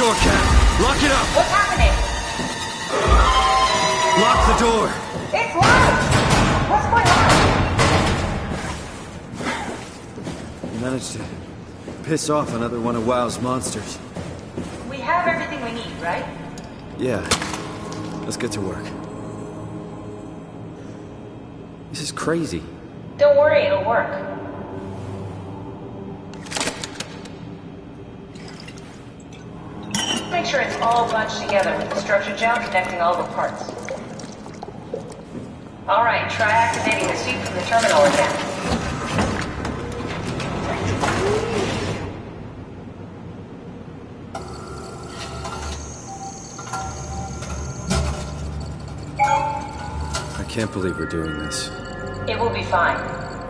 door, Cat. Lock it up. What's happening? Lock the door. It's locked. What's going on? You managed to piss off another one of WoW's monsters. We have everything we need, right? Yeah. Let's get to work. This is crazy. Don't worry, it'll work. Make sure it's all bunched together with the structure gel connecting all the parts. Alright, try activating the suit from the terminal again. I can't believe we're doing this. It will be fine.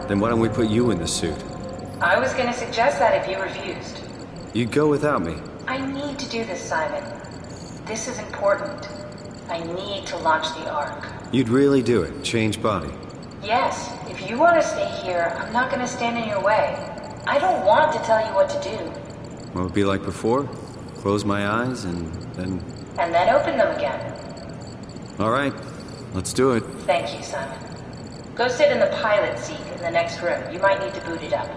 Then why don't we put you in the suit? I was gonna suggest that if you refused. You'd go without me. I need to do this, Simon. This is important. I need to launch the Ark. You'd really do it? Change body? Yes. If you want to stay here, I'm not going to stand in your way. I don't want to tell you what to do. What would it be like before? Close my eyes and then... And then open them again. Alright, let's do it. Thank you, Simon. Go sit in the pilot seat in the next room. You might need to boot it up.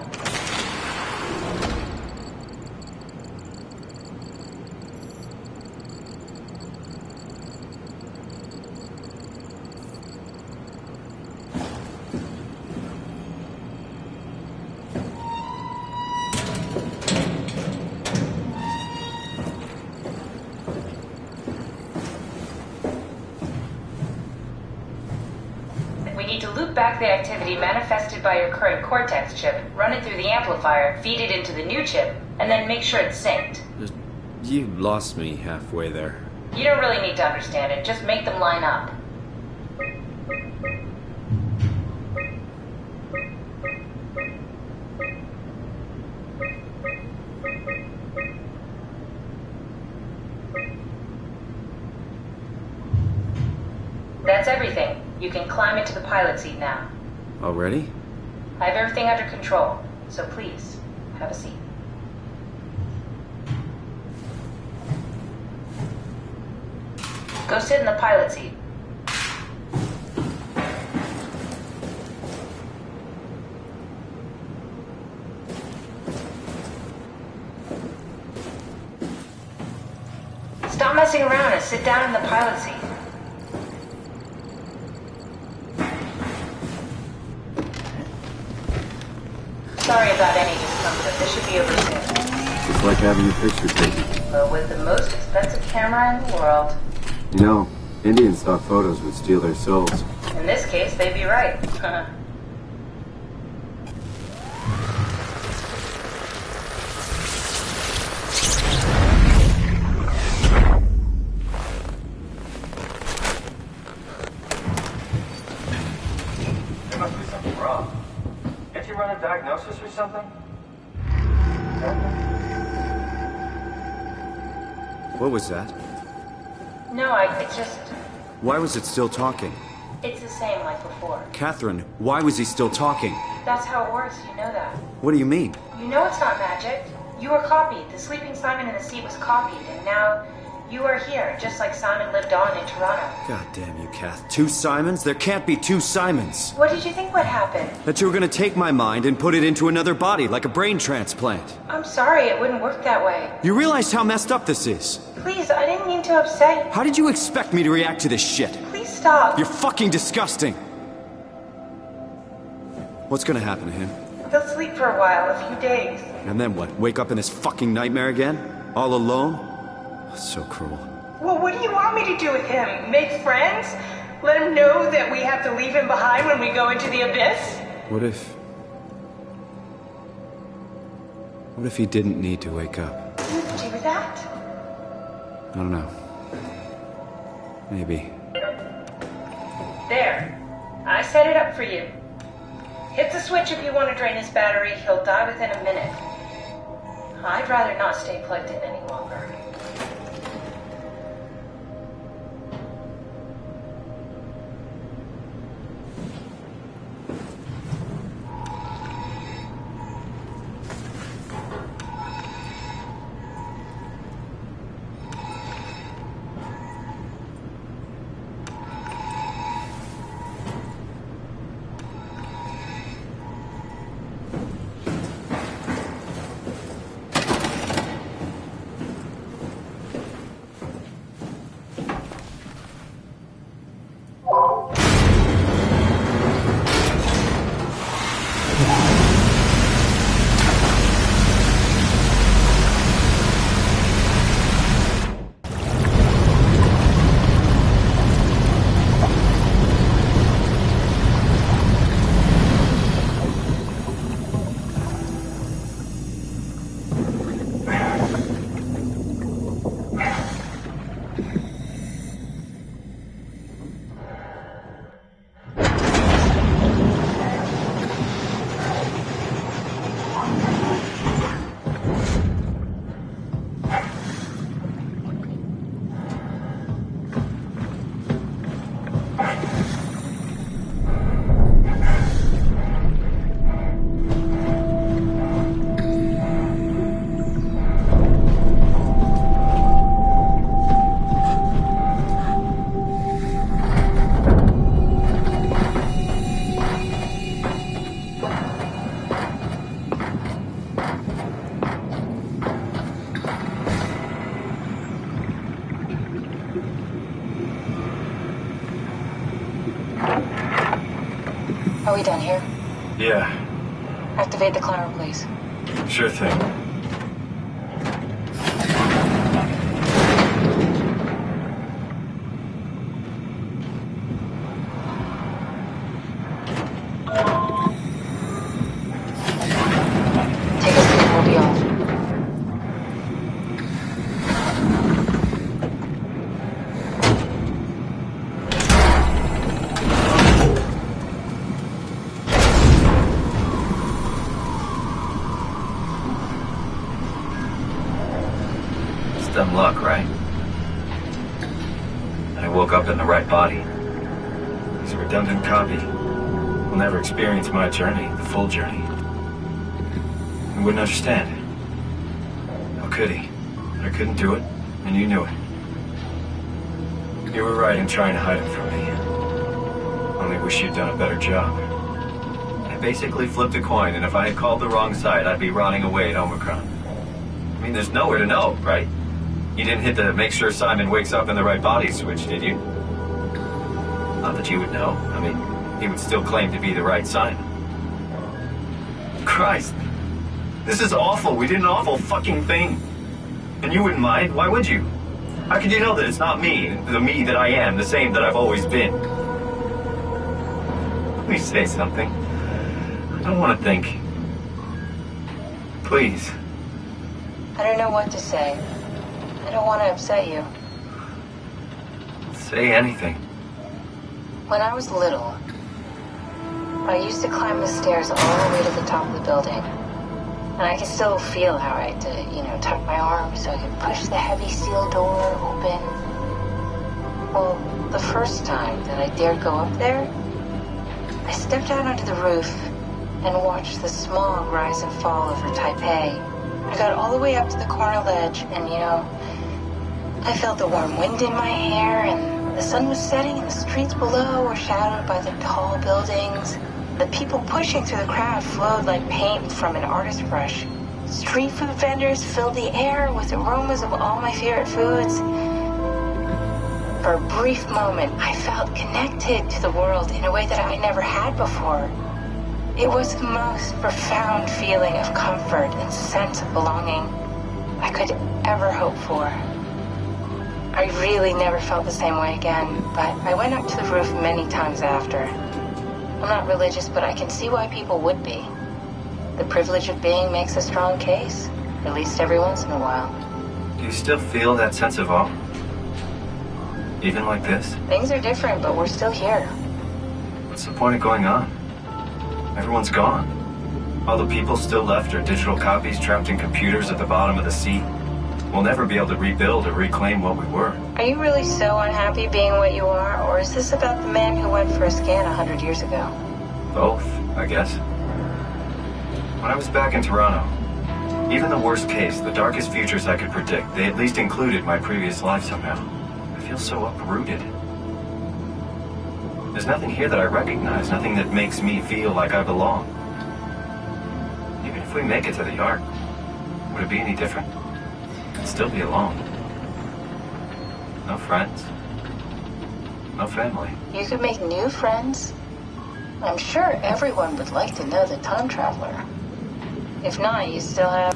Back the activity manifested by your current Cortex chip, run it through the amplifier, feed it into the new chip, and then make sure it's synced. You lost me halfway there. You don't really need to understand it, just make them line up. That's everything. You can climb into the pilot seat now. Already? I have everything under control, so please, have a seat. Go sit in the pilot seat. Stop messing around and sit down in the pilot seat. Sorry about any discomfort. This should be over soon. It's like having your picture taken. But with the most expensive camera in the world. You know, Indian stock photos would steal their souls. In this case, they'd be right. There must be something wrong. Can't you run a diagnosis or something? What was that? No, it's just... Why was it still talking? It's the same like before. Catherine, why was he still talking? That's how it works, you know that. What do you mean? You know it's not magic. You were copied. The sleeping Simon in the seat was copied, and now you are here, just like Simon lived on in Toronto. God damn you, Kath. 2 Simons? There can't be 2 Simons. What did you think would happen? That you were gonna take my mind and put it into another body, like a brain transplant. I'm sorry, it wouldn't work that way. You realize how messed up this is? Please, I didn't mean to upset you. How did you expect me to react to this shit? Please stop. You're fucking disgusting. What's gonna happen to him? He'll sleep for a while, a few days. And then what? Wake up in this fucking nightmare again? All alone? So cruel. Well, what do you want me to do with him? Make friends? Let him know that we have to leave him behind when we go into the abyss? What if he didn't need to wake up? You'd do that? I don't know. Maybe. There. I set it up for you. Hit the switch if you want to drain his battery. He'll die within a minute. I'd rather not stay plugged in any longer. Are we done here? Yeah, Activate the climber, please. sure thing. Take us in, we'll be off. It's dumb luck, right? I woke up in the right body. He's a redundant copy. Will never experience my journey, the full journey. He wouldn't understand. How could he? I couldn't do it, and you knew it. You were right in trying to hide him from me. Only wish you'd done a better job. I basically flipped a coin, and if I had called the wrong side, I'd be rotting away at Omicron. I mean, there's nowhere to know, right? You didn't hit the make sure Simon wakes up in the right body switch, did you? Not that you would know. I mean, he would still claim to be the right Simon. Christ! This is awful. We did an awful fucking thing. And you wouldn't mind? Why would you? How could you know that it's not me, the me that I am, the same that I've always been? Please say something. I don't want to think. Please. I don't know what to say. I don't want to upset you. Say anything. When I was little, I used to climb the stairs all the way to the top of the building. And I can still feel how I had to, tuck my arms so I could push the heavy steel door open. Well, the first time that I dared go up there, I stepped out onto the roof and watched the smog rise and fall over Taipei. I got all the way up to the corner ledge and, I felt the warm wind in my hair and the sun was setting and the streets below were shadowed by the tall buildings. The people pushing through the crowd flowed like paint from an artist's brush. Street food vendors filled the air with aromas of all my favorite foods. For a brief moment, I felt connected to the world in a way that I never had before. It was the most profound feeling of comfort and sense of belonging I could ever hope for. I really never felt the same way again, but I went up to the roof many times after. I'm not religious, but I can see why people would be. The privilege of being makes a strong case, at least every once in a while. Do you still feel that sense of awe? Even like this? Things are different, but we're still here. What's the point of going on? Everyone's gone. All the people still left are digital copies trapped in computers at the bottom of the sea. We'll never be able to rebuild or reclaim what we were. Are you really so unhappy being what you are, or is this about the man who went for a scan 100 years ago? Both, I guess. When I was back in Toronto, even the worst case, the darkest futures I could predict, they at least included my previous life somehow. I feel so uprooted. There's nothing here that I recognize, nothing that makes me feel like I belong. Even if we make it to the Ark, would it be any different? I'd still be alone. No friends. No family. You could make new friends. I'm sure everyone would like to know the time traveler. If not, you still have...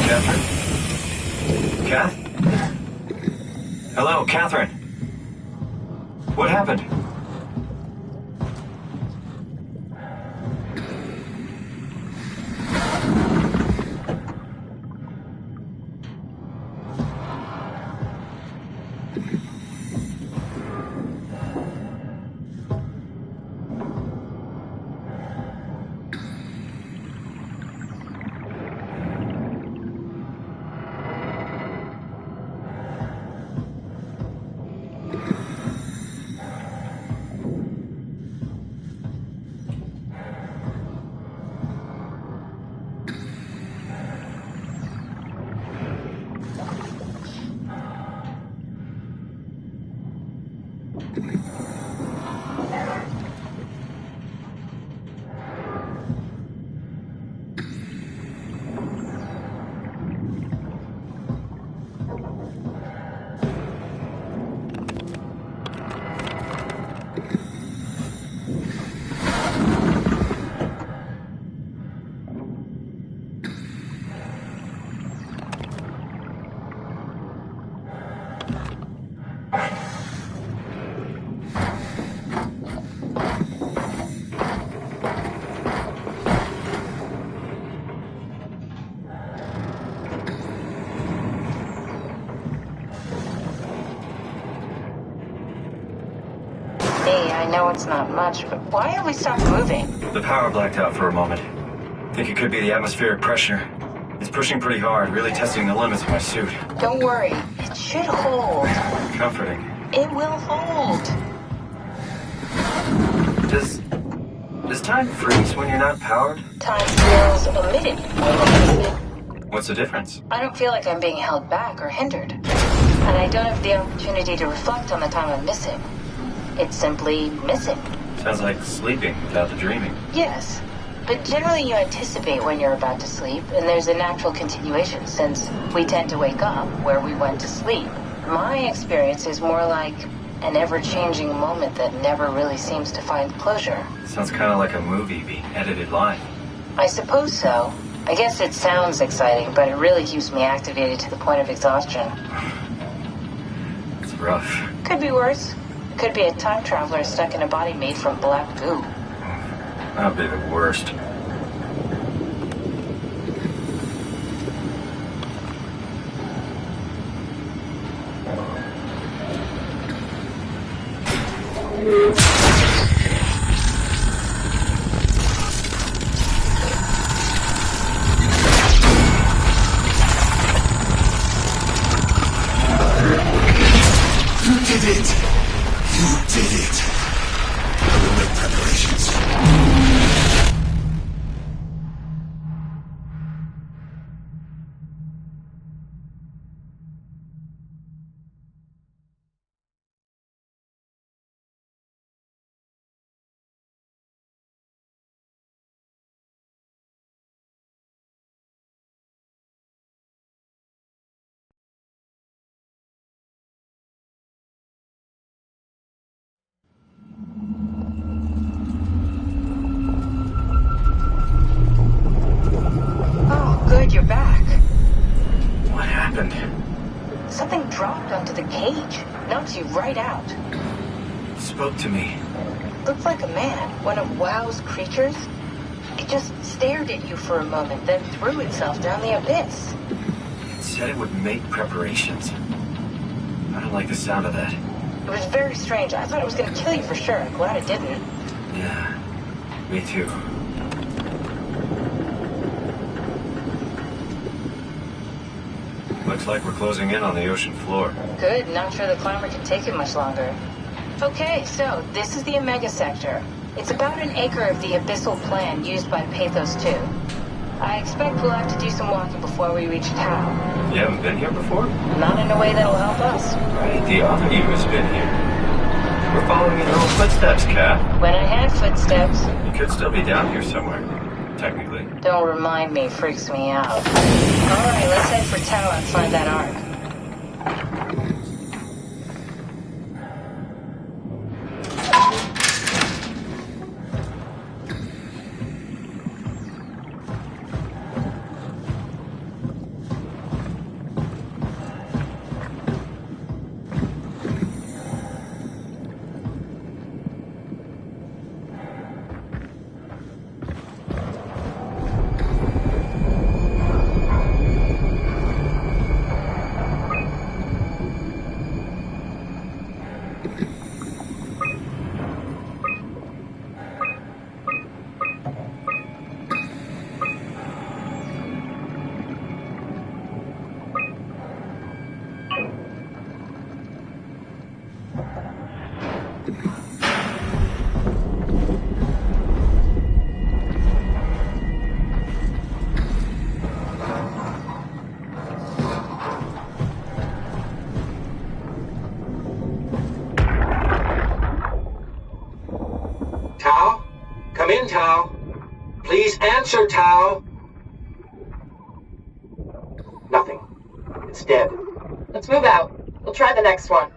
Catherine? Kath? Hello, Catherine. What happened? know it's not much, but why have we stopped moving? The power blacked out for a moment. Think it could be the atmospheric pressure. It's pushing pretty hard, really testing the limits of my suit. Don't worry, it should hold. Comforting. It will hold. Does time freeze when you're not powered? Time feels omitted when we're missing. What's the difference? I don't feel like I'm being held back or hindered. And I don't have the opportunity to reflect on the time I'm missing. It's simply missing. Sounds like sleeping without the dreaming. Yes. But generally you anticipate when you're about to sleep, and there's a natural continuation since we tend to wake up where we went to sleep. My experience is more like an ever-changing moment that never really seems to find closure. Sounds kind of like a movie being edited live. I suppose so. I guess it sounds exciting, but it really keeps me activated to the point of exhaustion. It's rough. Could be worse. Could be a time traveler stuck in a body made from black goo. That'd be the worst. Good, you're back. What happened? Something dropped onto the cage. Knocks you right out. Spoke to me. Looked like a man, one of WoW's creatures. It just stared at you for a moment, then threw itself down the abyss. It said it would make preparations. I don't like the sound of that. It was very strange. I thought it was going to kill you for sure. I'm glad it didn't. Yeah, me too. Looks like we're closing in on the ocean floor. Good, not sure the climber can take it much longer. Okay, so this is the Omega Sector. It's about an acre of the abyssal plan used by Pathos 2. I expect we'll have to do some walking before we reach Tau. You haven't been here before? Not in a way that'll help us. Right, the other you has been here. We're following in your own footsteps, Kat. When I had footsteps. You could still be down here somewhere, technically. Don't remind me, freaks me out. Alright, let's head for Tau and find that ark. Tau? Come in, Tau. Please answer, Tau. Nothing. It's dead. Let's move out. We'll try the next one.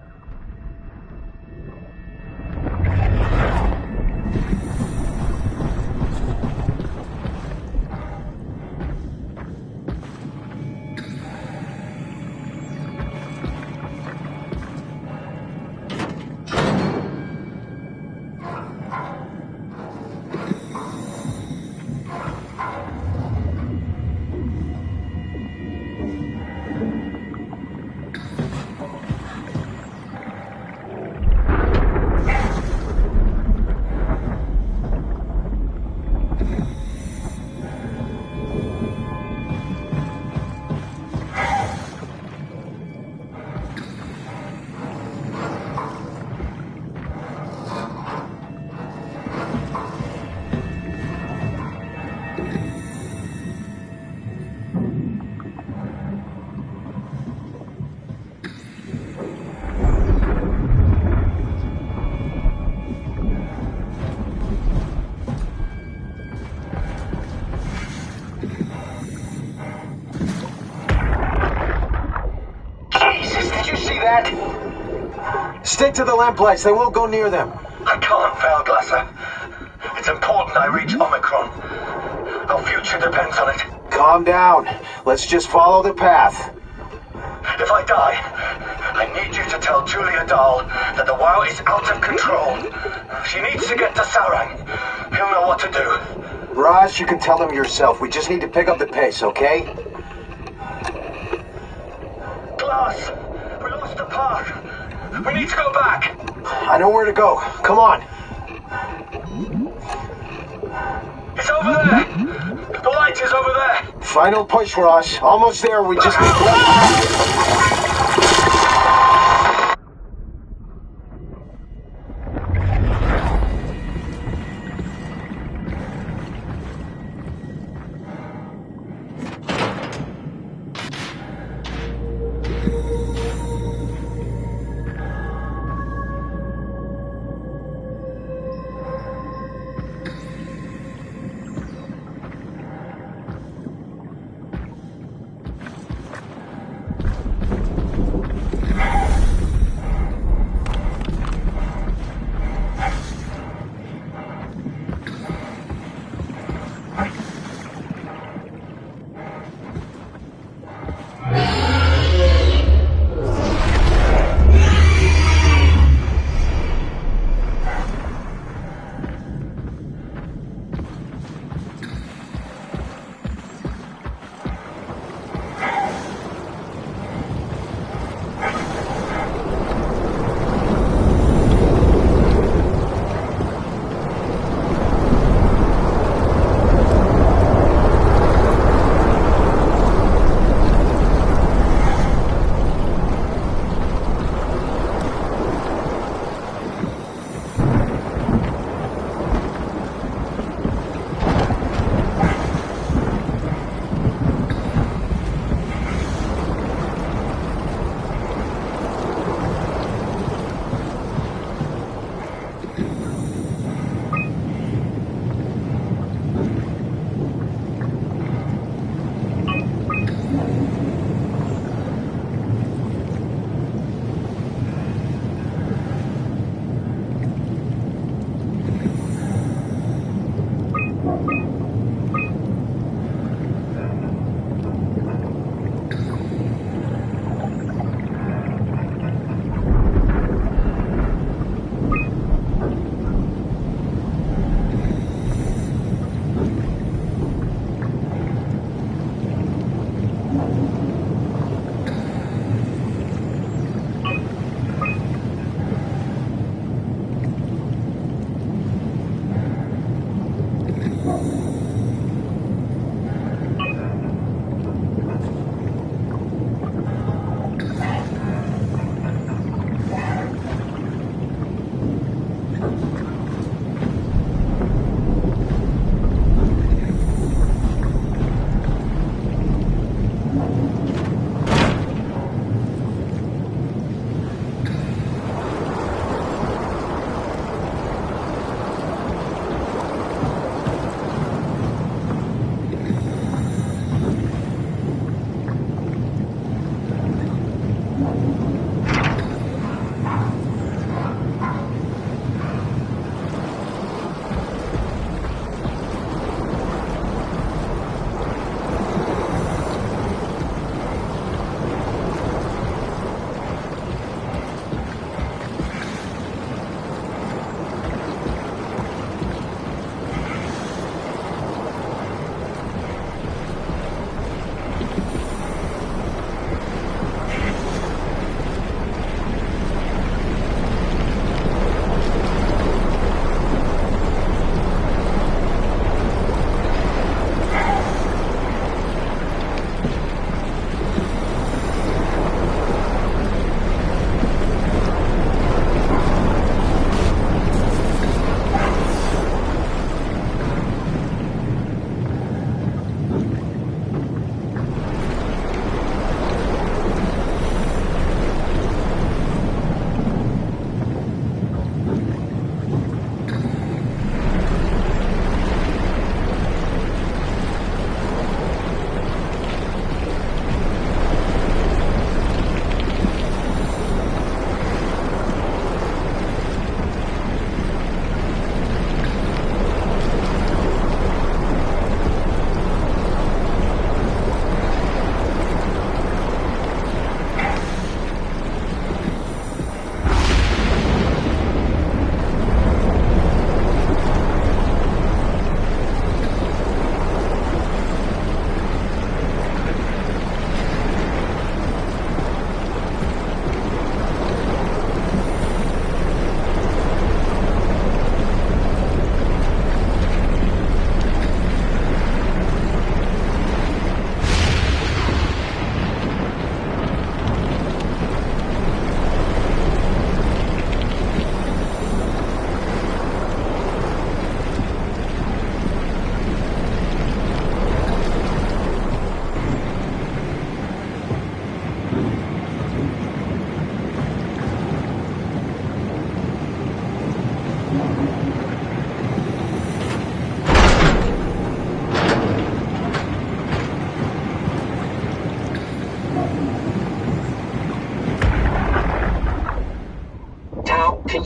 Stick to the lamplights. They won't go near them. I can't fail, Glasser. It's important I reach Omicron. Our future depends on it. Calm down. Let's just follow the path. If I die, I need you to tell Julia Dahl that the WoW is out of control. She needs to get to Sarang. He'll know what to do. Raj, you can tell them yourself. We just need to pick up the pace, okay? Glass! We lost the path. We need to go back. I know where to go. Come on. It's over there. The light is over there. Final push, Raj. Almost there. We just need...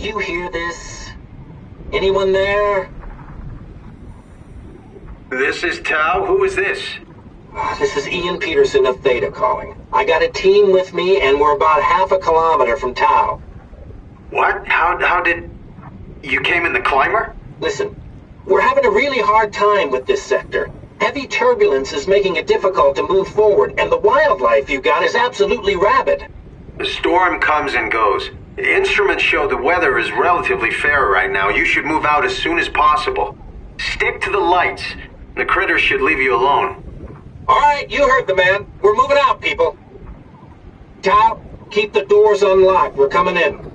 you hear this? Anyone there? This is Tau. Who is this? This is Ian Peterson of Theta calling. I got a team with me, and we're about half a kilometer from Tau. What? How did... You came in the climber? Listen, we're having a really hard time with this sector. Heavy turbulence is making it difficult to move forward, and the wildlife you got is absolutely rabid. The storm comes and goes. The instruments show the weather is relatively fair right now. You should move out as soon as possible. Stick to the lights. The critters should leave you alone. All right, you heard the man. We're moving out, people. Tau, keep the doors unlocked. We're coming in.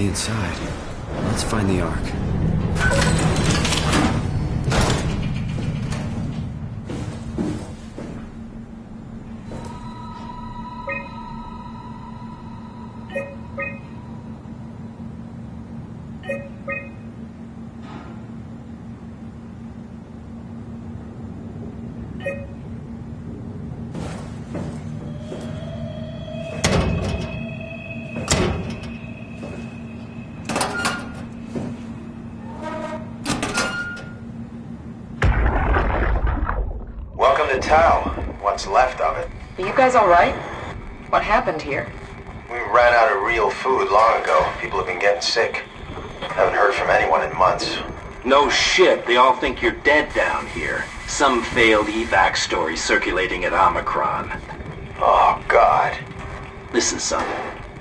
be inside. Let's find the Ark. Welcome to town. What's left of it. Are you guys alright? What happened here? We ran out of real food long ago. People have been getting sick. Haven't heard from anyone in months. No shit, they all think you're dead down here. Some failed evac story circulating at Omicron. Oh, God. Listen, son.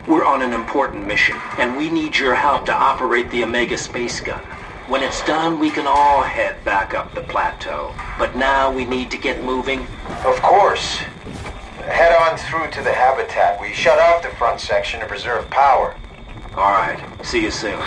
We're on an important mission, and we need your help to operate the Omega space gun. When it's done, we can all head back up the plateau. But now we need to get moving. Of course. Head on through to the habitat. We shut off the front section to preserve power. All right. See you soon.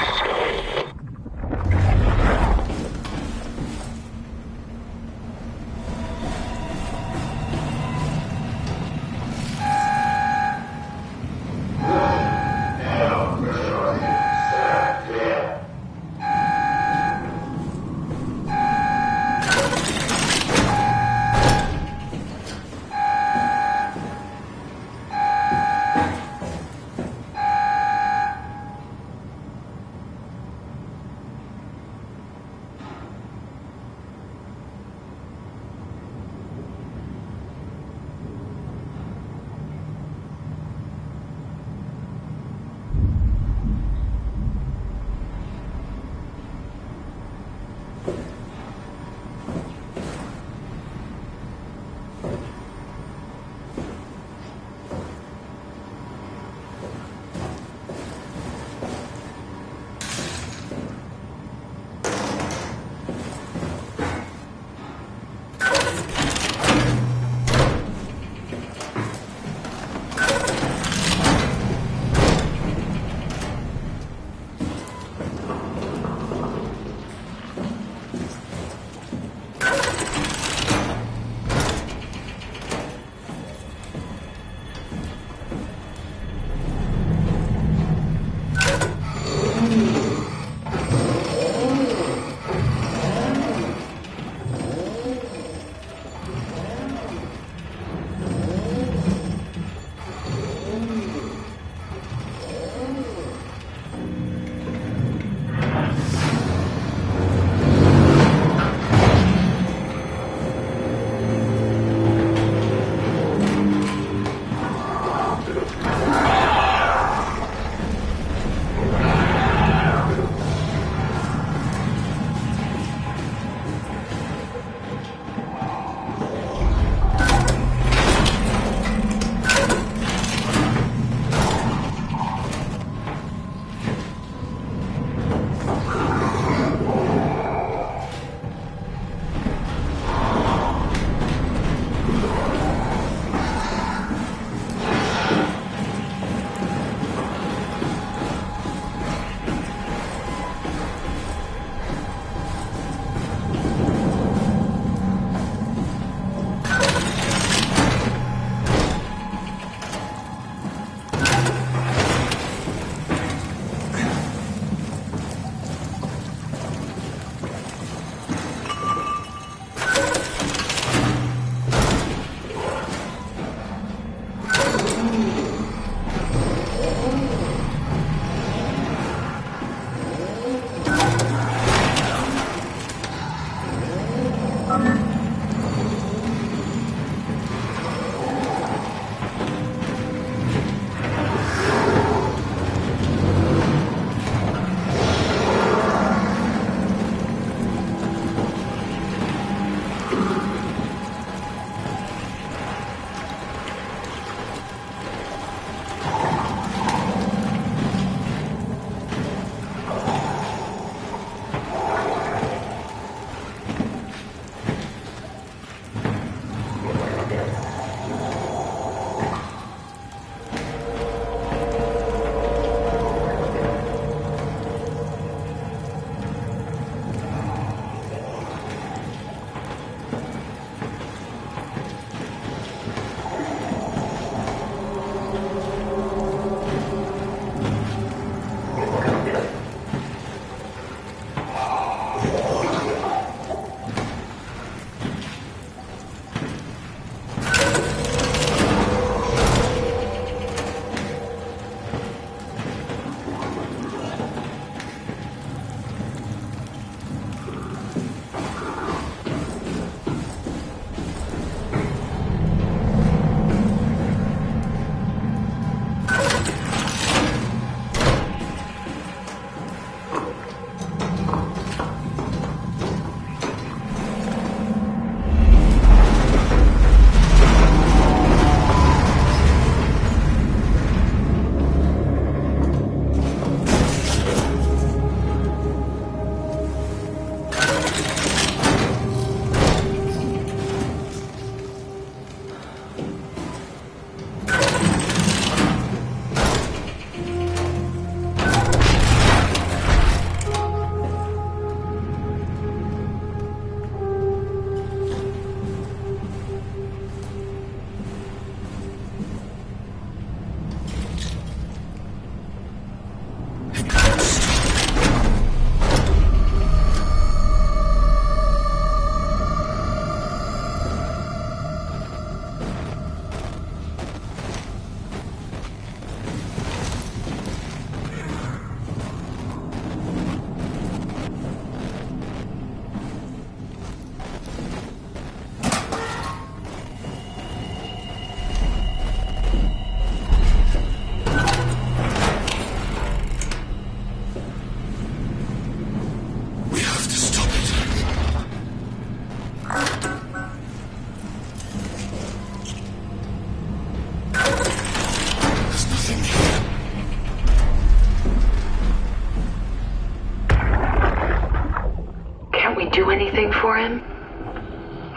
we do anything for him?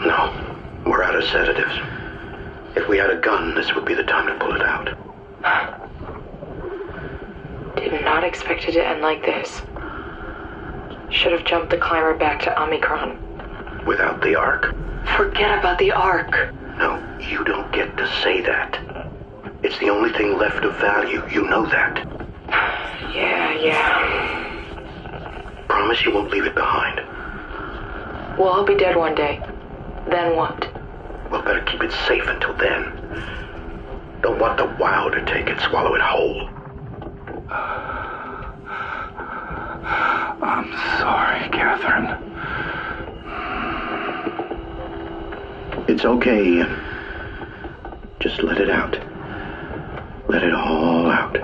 No. We're out of sedatives. If we had a gun, this would be the time to pull it out. Did not expect it to end like this. Should have jumped the climber back to Omicron. Without the Ark? Forget about the Ark. No, you don't get to say that. It's the only thing left of value. You know that. Yeah. Promise you won't leave it behind. We'll all be dead one day. Then what? We'll better keep it safe until then. Don't want the WoW to take it, swallow it whole. I'm sorry, Catherine. It's okay, Ian. Just let it out. Let it all out.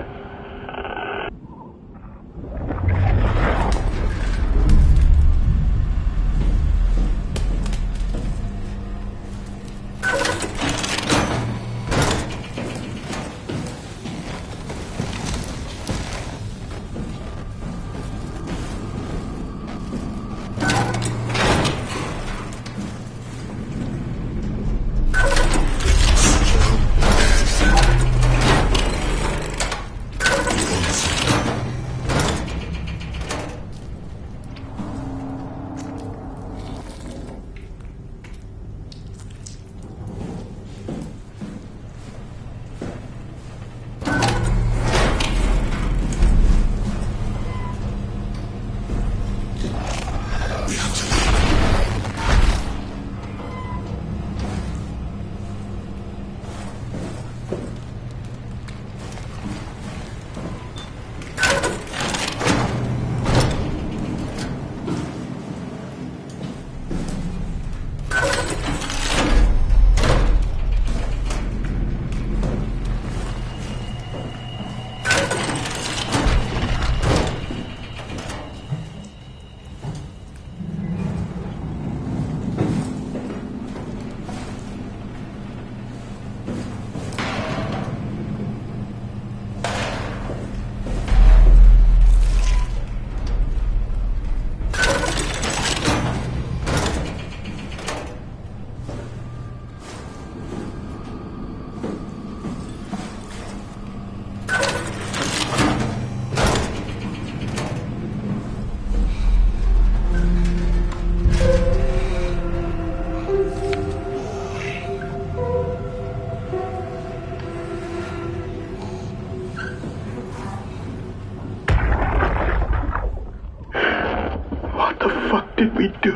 Did we do?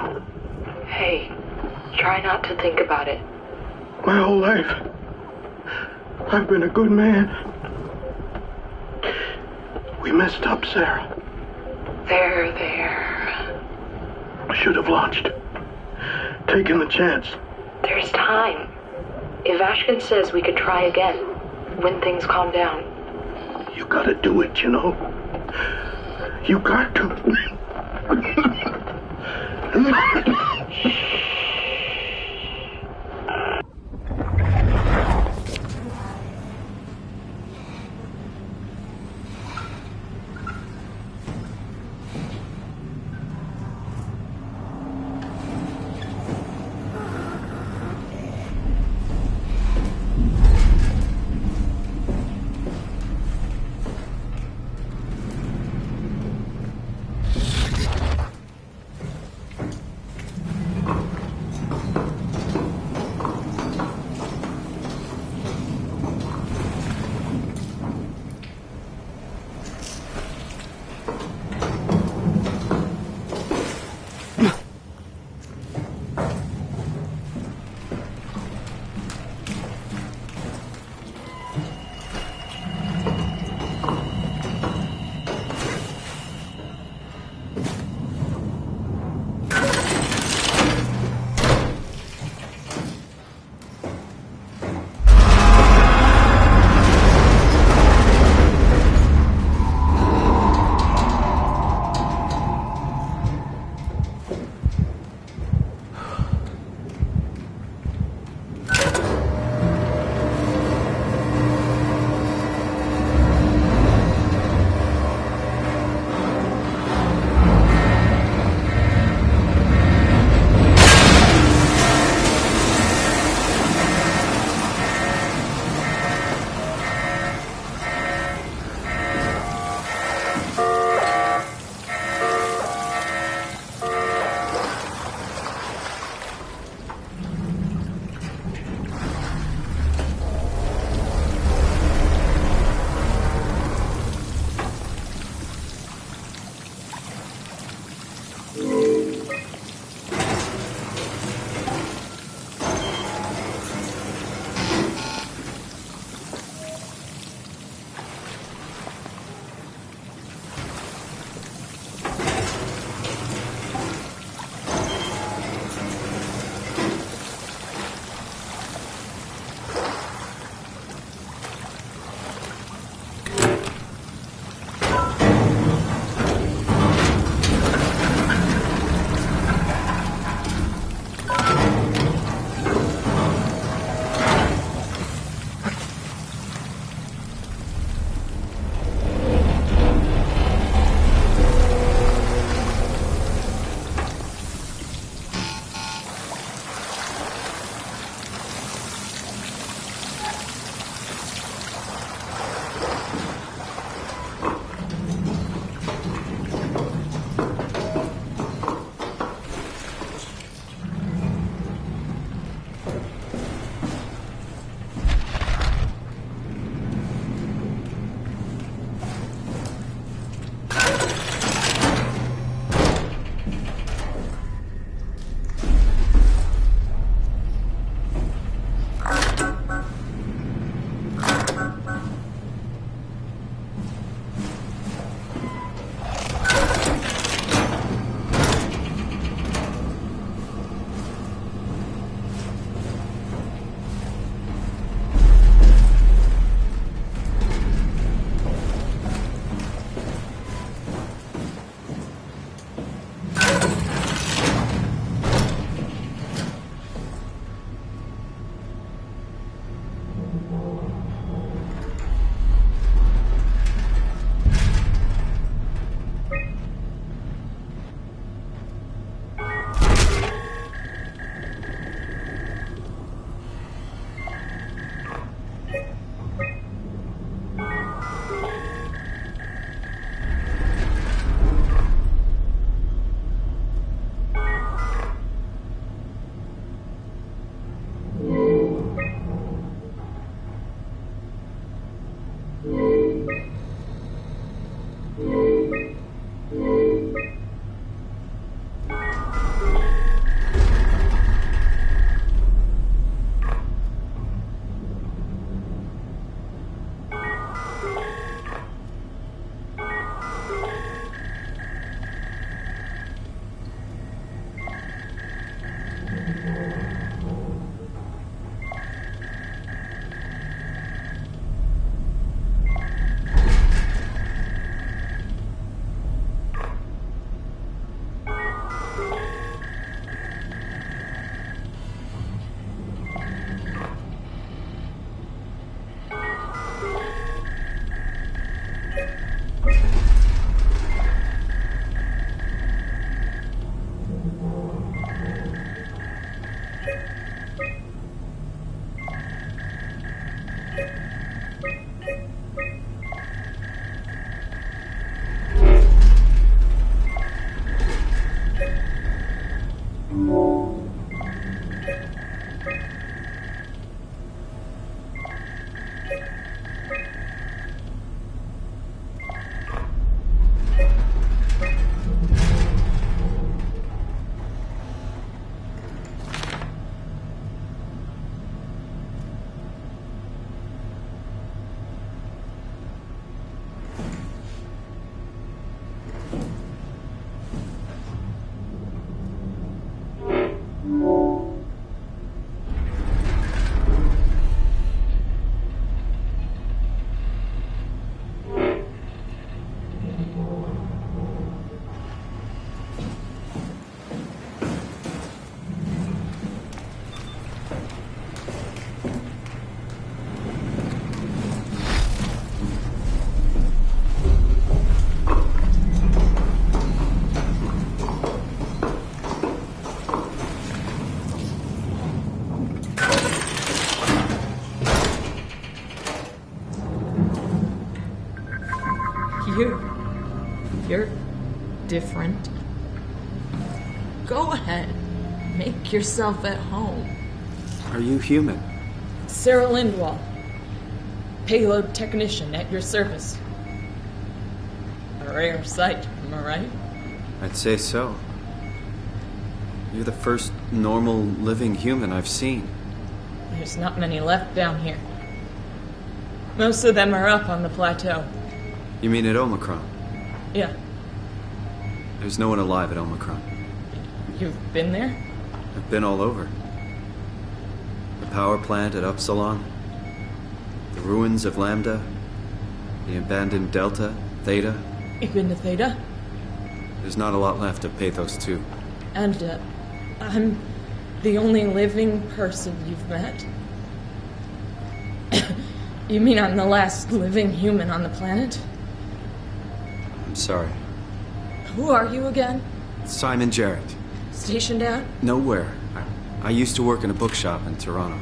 Hey, try not to think about it. My whole life, I've been a good man. We messed up, Sarah. There. Should have launched. Taken the chance. There's time. If Ashkin says we could try again, when things calm down. You gotta do it, you know? You got to. You're different. Go ahead. Make yourself at home. Are you human? Sarah Lindwall. Payload technician at your service. A rare sight, am I right? I'd say so. You're the first normal living human I've seen. There's not many left down here. Most of them are up on the plateau. You mean at Omicron? Yeah. There's no one alive at Omicron. You've been there? I've been all over. The power plant at Upsilon, the ruins of Lambda, the abandoned Delta, Theta. You've been to Theta? There's not a lot left of Pathos 2. And, I'm the only living person you've met? You mean I'm the last living human on the planet? I'm sorry. Who are you again? Simon Jarrett. Stationed out? Nowhere. I used to work in a bookshop in Toronto.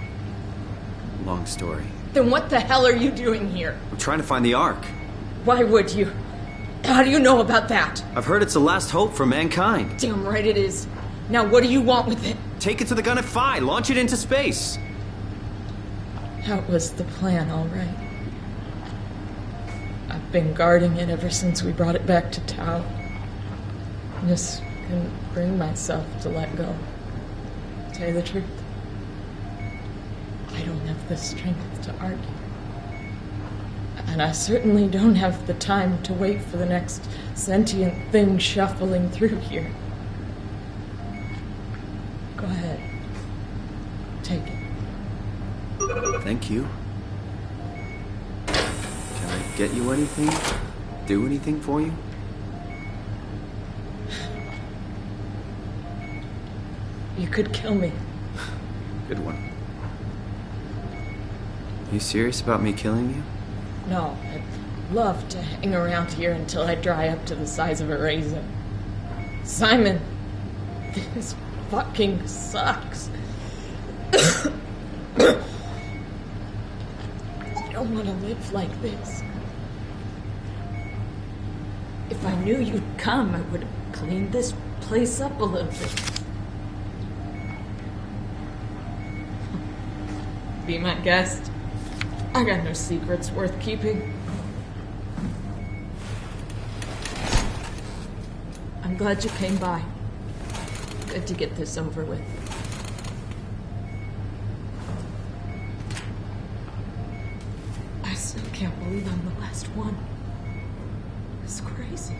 Long story. Then what the hell are you doing here? I'm trying to find the Ark. Why would you? How do you know about that? I've heard it's the last hope for mankind. Damn right it is. Now what do you want with it? Take it to the Gun at Phi. Launch it into space. That was the plan, all right. I've been guarding it ever since we brought it back to Tau. This couldn't bring myself to let go. To tell you the truth, I don't have the strength to argue. And I certainly don't have the time to wait for the next sentient thing shuffling through here. Go ahead. Take it. Thank you. Can I get you anything? Do anything for you? You could kill me. Good one. You serious about me killing you? No, I'd love to hang around here until I dry up to the size of a raisin. Simon, this fucking sucks. I don't want to live like this. If I knew you'd come, I would have cleaned this place up a little bit. Be my guest. I got no secrets worth keeping. I'm glad you came by. Good to get this over with. I still can't believe I'm the last one. It's crazy.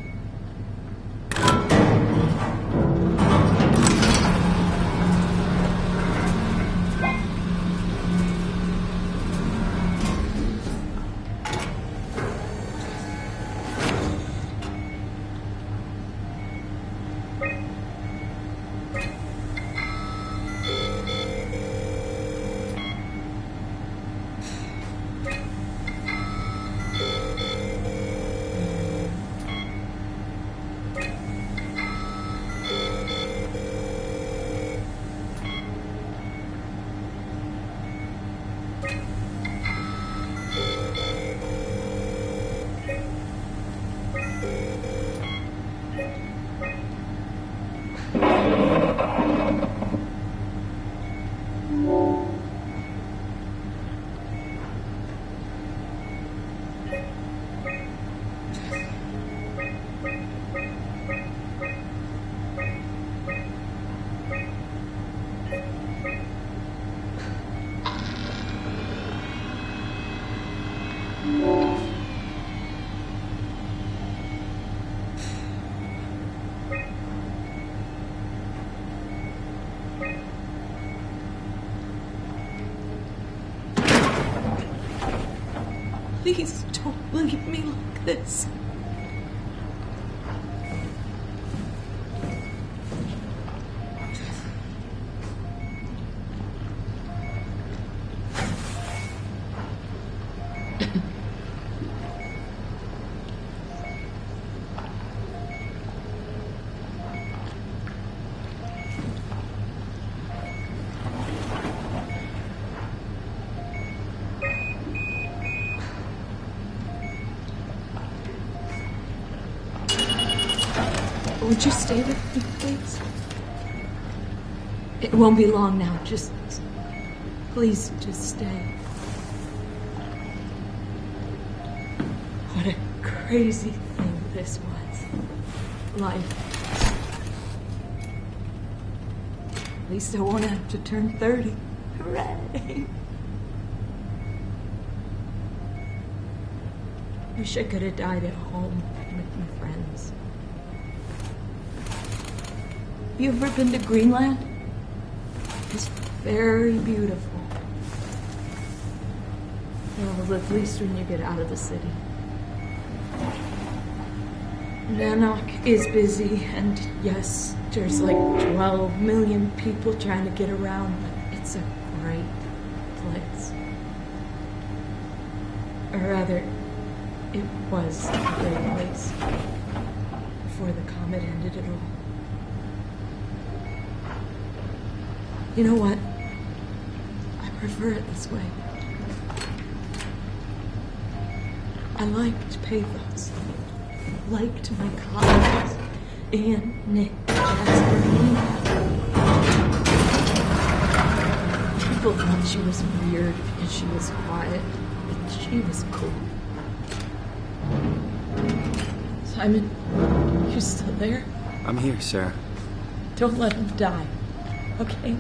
Please don't leave me like this. Would you stay with me, please? It won't be long now. Please, just stay. What a crazy thing this was. Life. At least I won't have to turn 30. Hooray! Wish I could have died at home with my friends. You ever been to Greenland? It's very beautiful. Well, at least when you get out of the city. Nanook is busy, and yes, there's like 12 million people trying to get around, but it's a great place. Or rather, it was a great place before the comet ended it all. You know what? I prefer it this way. I liked pathos. Liked my colleagues. Anne, Nick, Jasper, people thought she was weird because she was quiet, but she was cool. Simon, you still there? I'm here, Sarah. Don't let them die, okay?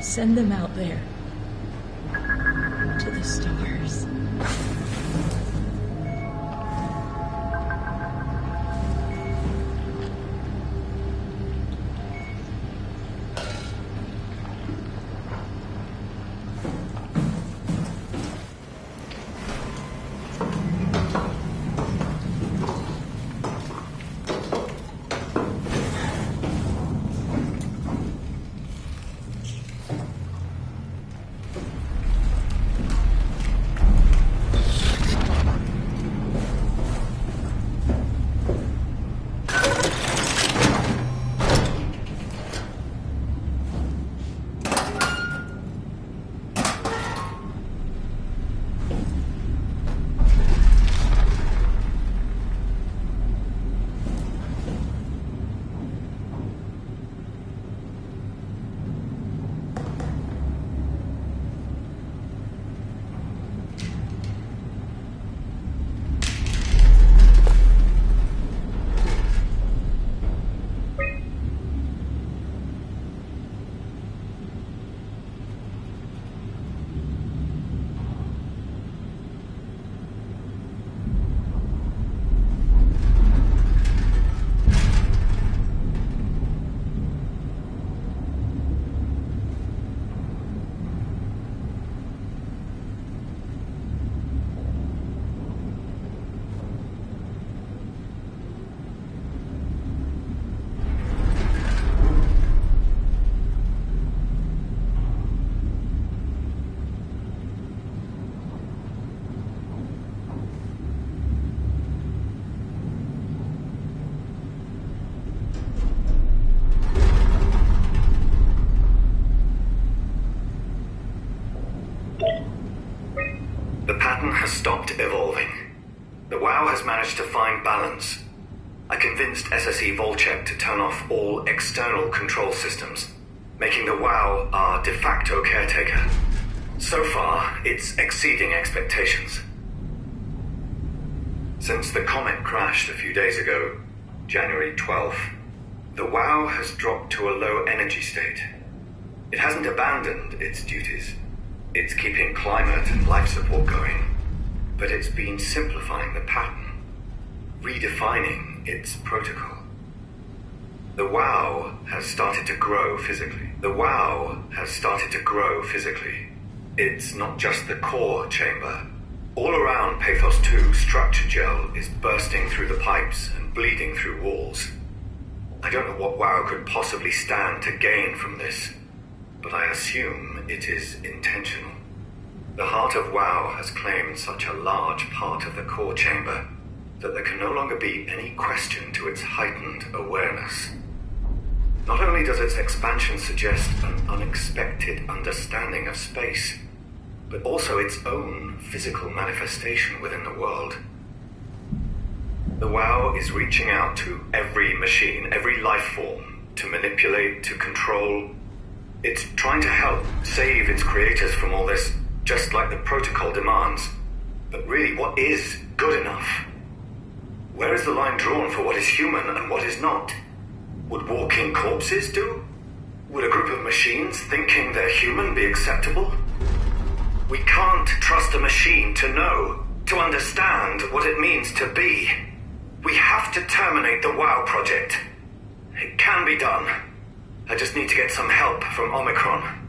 Send them out there. To the stars. The pattern has stopped evolving. The WoW has managed to find balance. I convinced SSE Volchek to turn off all external control systems, making the WoW our de facto caretaker. So far, it's exceeding expectations. Since the comet crashed a few days ago, January 12th, the WoW has dropped to a low energy state. It hasn't abandoned its duties. It's keeping climate and life support going, but it's been simplifying the pattern, redefining its protocol. The WoW has started to grow physically. The WoW has started to grow physically. It's not just the core chamber. All around Pathos 2, structure gel is bursting through the pipes and bleeding through walls. I don't know what WoW could possibly stand to gain from this, but I assume it is intentional. The heart of WoW has claimed such a large part of the core chamber that there can no longer be any question to its heightened awareness. Not only does its expansion suggest an unexpected understanding of space, but also its own physical manifestation within the world. The WoW is reaching out to every machine, every life form, to manipulate, to control. It's trying to help save its creators from all this, just like the protocol demands. But really, what is good enough? Where is the line drawn for what is human and what is not? Would walking corpses do? Would a group of machines thinking they're human be acceptable? We can't trust a machine to know, to understand what it means to be. We have to terminate the WoW project. It can be done. I just need to get some help from Omicron.